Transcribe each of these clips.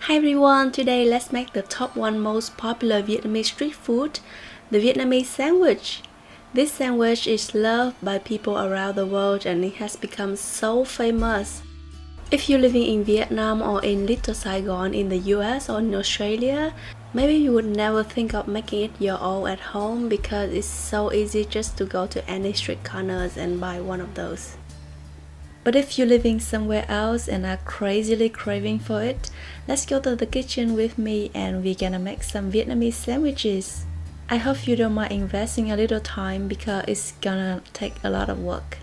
Hi everyone, today let's make the top one most popular Vietnamese street food, the Vietnamese sandwich. This sandwich is loved by people around the world and it has become so famous. If you're living in Vietnam or in Little Saigon in the US or in Australia, maybe you would never think of making it your own at home because it's so easy just to go to any street corners and buy one of those. But if you're living somewhere else and are crazily craving for it, let's go to the kitchen with me and we're gonna make some Vietnamese sandwiches. I hope you don't mind investing a little time because it's gonna take a lot of work.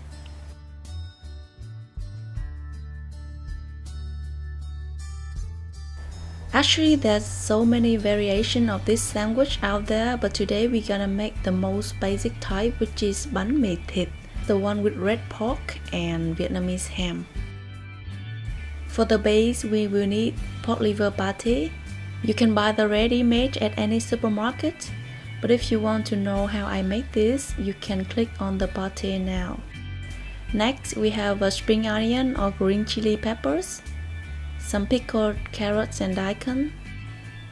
Actually, there's so many variations of this sandwich out there, but today we're gonna make the most basic type, which is bánh mì thịt, the one with red pork and Vietnamese ham. For the base, we will need pork liver patty. You can buy the ready-made at any supermarket, but if you want to know how I make this, you can click on the patty now. Next, we have a spring onion or green chili peppers, some pickled carrots and daikon,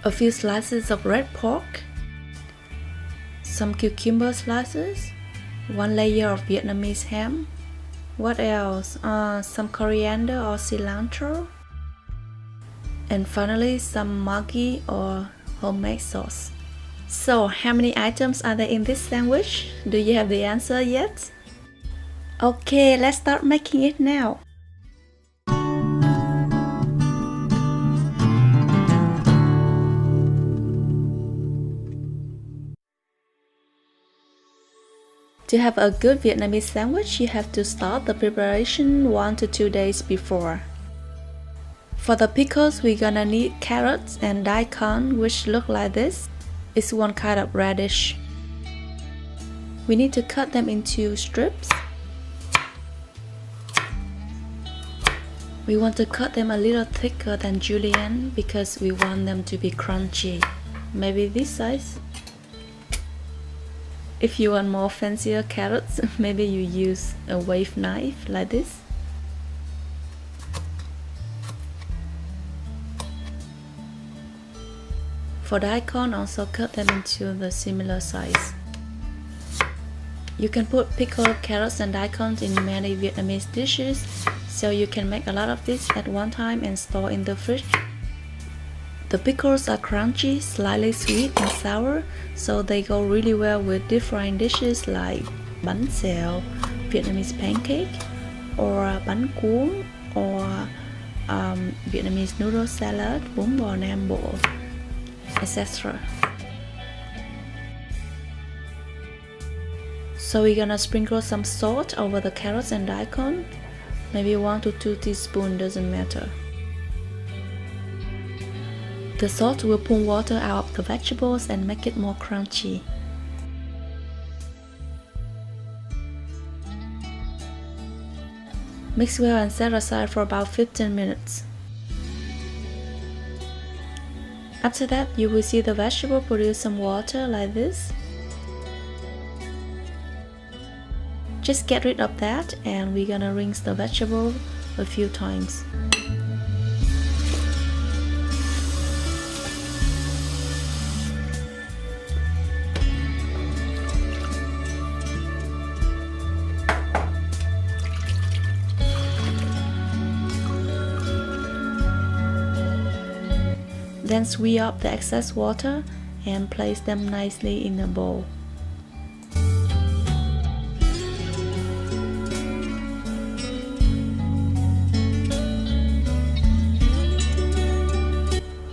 a few slices of red pork, some cucumber slices, one layer of Vietnamese ham. What else? Some coriander or cilantro. And finally, some Maggi or homemade sauce. So, how many items are there in this sandwich? Do you have the answer yet? Okay, let's start making it now. To have a good Vietnamese sandwich, you have to start the preparation 1 to 2 days before. For the pickles, we're gonna need carrots and daikon, which look like this. It's one kind of radish. We need to cut them into strips. We want to cut them a little thicker than julienne because we want them to be crunchy. Maybe this size. If you want more fancier carrots, maybe you use a wave knife like this. For daikon, also cut them into the similar size. You can put pickled carrots and daikon in many Vietnamese dishes, so you can make a lot of this at one time and store in the fridge. The pickles are crunchy, slightly sweet and sour, so they go really well with different dishes like bánh xèo, Vietnamese pancake, or bánh cuốn, or Vietnamese noodle salad, bún bò Nam Bộ, etc. So we're gonna sprinkle some salt over the carrots and daikon, maybe 1 to 2 teaspoons, doesn't matter. The salt will pull water out of the vegetables and make it more crunchy. Mix well and set aside for about 15 minutes. After that, you will see the vegetable produce some water like this. Just get rid of that and we're gonna rinse the vegetable a few times. Then sweep up the excess water and place them nicely in a bowl.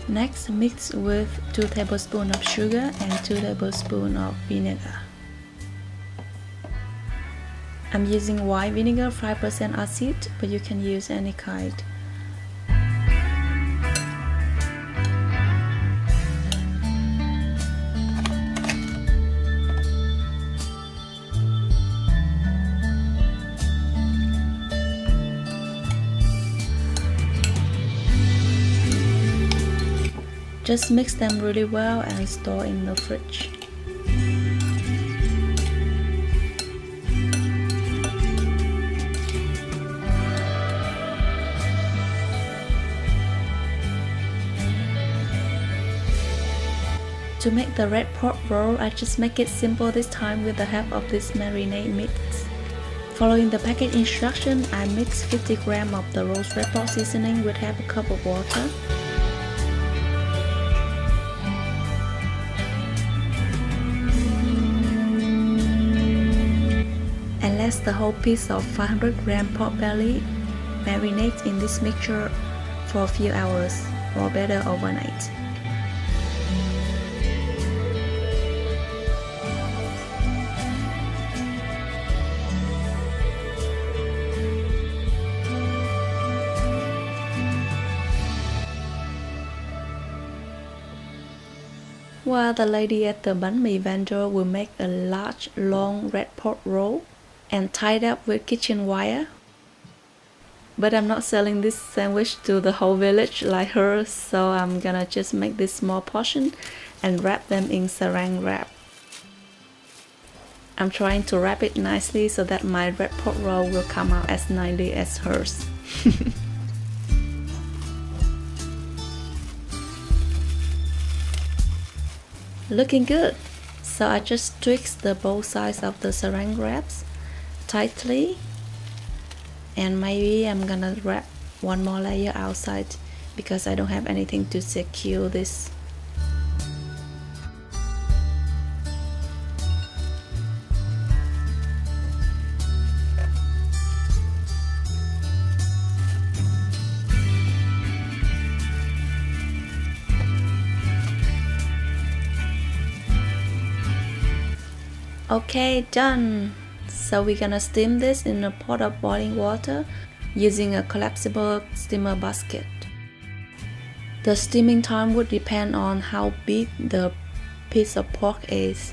Next, mix with 2 tablespoons of sugar and 2 tablespoons of vinegar. I'm using white vinegar 5% acid, but you can use any kind. Just mix them really well and store in the fridge. To make the red pork roll, I just make it simple this time with the help of this marinade mix. Following the package instruction, I mix 50 grams of the roast red pork seasoning with half a cup of water. And let the whole piece of 500 gram pork belly marinate in this mixture for a few hours, or better overnight. While the lady at the bánh mì vendor will make a large, long red pork roll and tie it up with kitchen wire. But I'm not selling this sandwich to the whole village like her, so I'm gonna just make this small portion and wrap them in saran wrap. I'm trying to wrap it nicely so that my red pork roll will come out as nicely as hers. Looking good! So I just twist the both sides of the saran wraps tightly, and maybe I'm gonna wrap one more layer outside because I don't have anything to secure this. Okay, done! So we're gonna steam this in a pot of boiling water using a collapsible steamer basket. The steaming time would depend on how big the piece of pork is.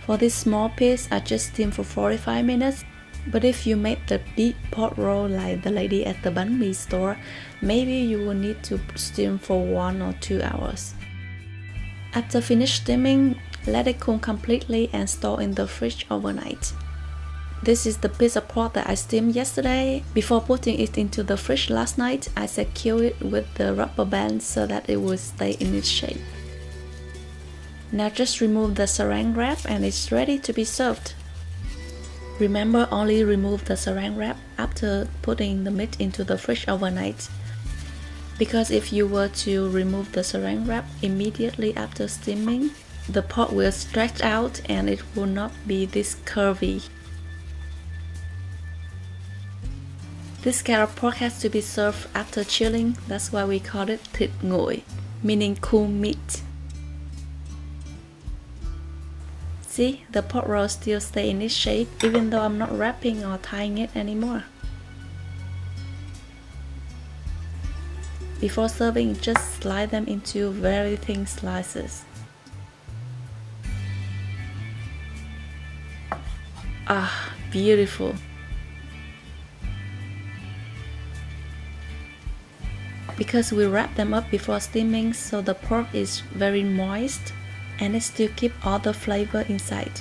For this small piece, I just steam for 45 minutes. But if you make the big pork roll like the lady at the bánh mì store, maybe you will need to steam for 1 or 2 hours. After finished steaming, let it cool completely and store in the fridge overnight. This is the piece of pork that I steamed yesterday. Before putting it into the fridge last night, I secured it with the rubber band so that it will stay in its shape. Now just remove the saran wrap and it's ready to be served. Remember, only remove the saran wrap after putting the meat into the fridge overnight. Because if you were to remove the saran wrap immediately after steaming, the pork will stretch out and it will not be this curvy. This kind of pork has to be served after chilling, that's why we call it thịt nguội, meaning cool meat. See, the pork roll still stays in its shape even though I'm not wrapping or tying it anymore. Before serving, just slice them into very thin slices. Ah, beautiful! Because we wrap them up before steaming, so the pork is very moist and it still keeps all the flavor inside.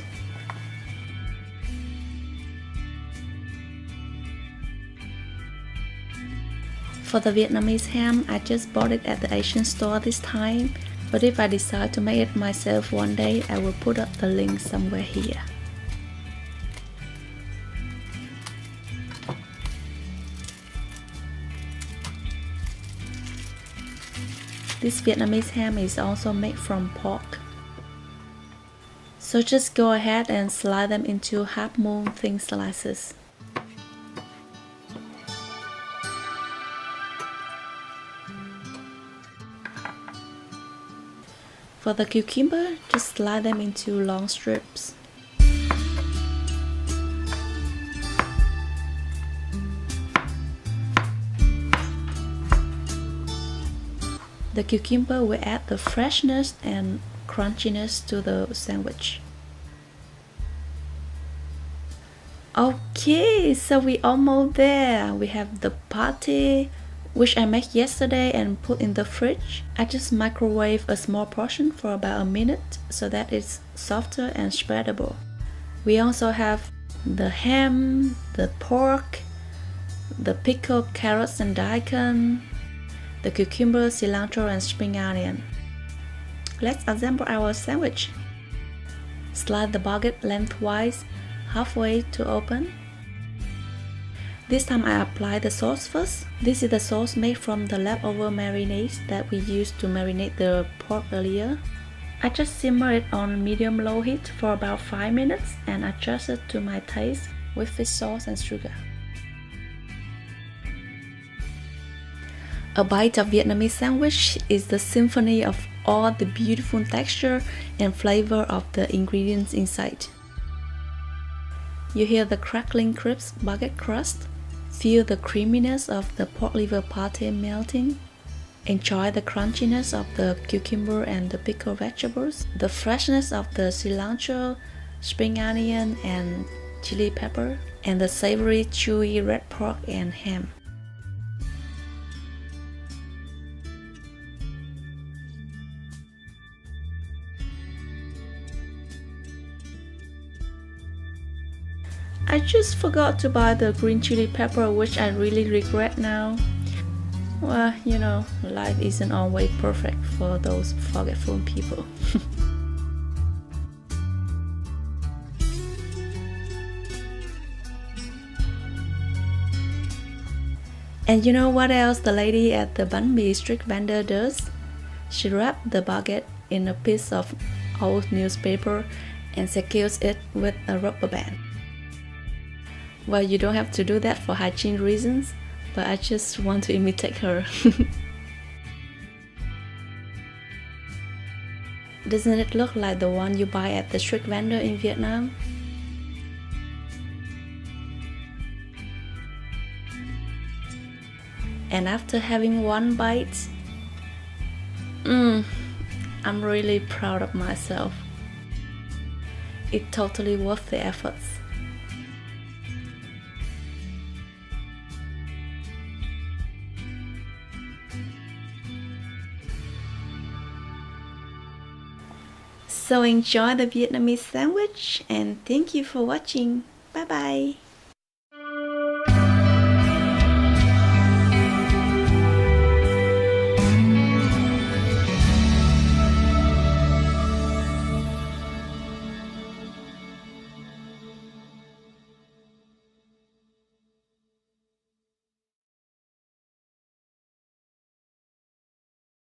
For the Vietnamese ham, I just bought it at the Asian store this time, but if I decide to make it myself one day, I will put up the link somewhere here. This Vietnamese ham is also made from pork. So just go ahead and slice them into half-moon thin slices. For the cucumber, just slice them into long strips. The cucumber will add the freshness and crunchiness to the sandwich. Okay, so we almost there. We have the patty, which I made yesterday and put in the fridge. I just microwave a small portion for about a minute so that it's softer and spreadable. We also have the ham, the pork, the pickled carrots and daikon, the cucumber, cilantro and spring onion. Let's assemble our sandwich. Slide the baguette lengthwise, halfway to open. This time I apply the sauce first. This is the sauce made from the leftover marinades that we used to marinate the pork earlier. I just simmer it on medium-low heat for about 5 minutes and adjust it to my taste with fish sauce and sugar. A bite of Vietnamese sandwich is the symphony of all the beautiful texture and flavor of the ingredients inside. You hear the crackling crisp baguette crust, feel the creaminess of the pork liver pate melting, enjoy the crunchiness of the cucumber and the pickled vegetables, the freshness of the cilantro, spring onion and chili pepper, and the savory chewy red pork and ham. I just forgot to buy the green chili pepper, which I really regret now. Well, you know, life isn't always perfect for those forgetful people. And you know what else the lady at the bánh mì street vendor does? She wraps the baguette in a piece of old newspaper and secures it with a rubber band. Well, you don't have to do that for hygiene reasons, but I just want to imitate her. Doesn't it look like the one you buy at the street vendor in Vietnam? And after having one bite, I'm really proud of myself. It's totally worth the efforts. So enjoy the Vietnamese sandwich and thank you for watching. Bye bye.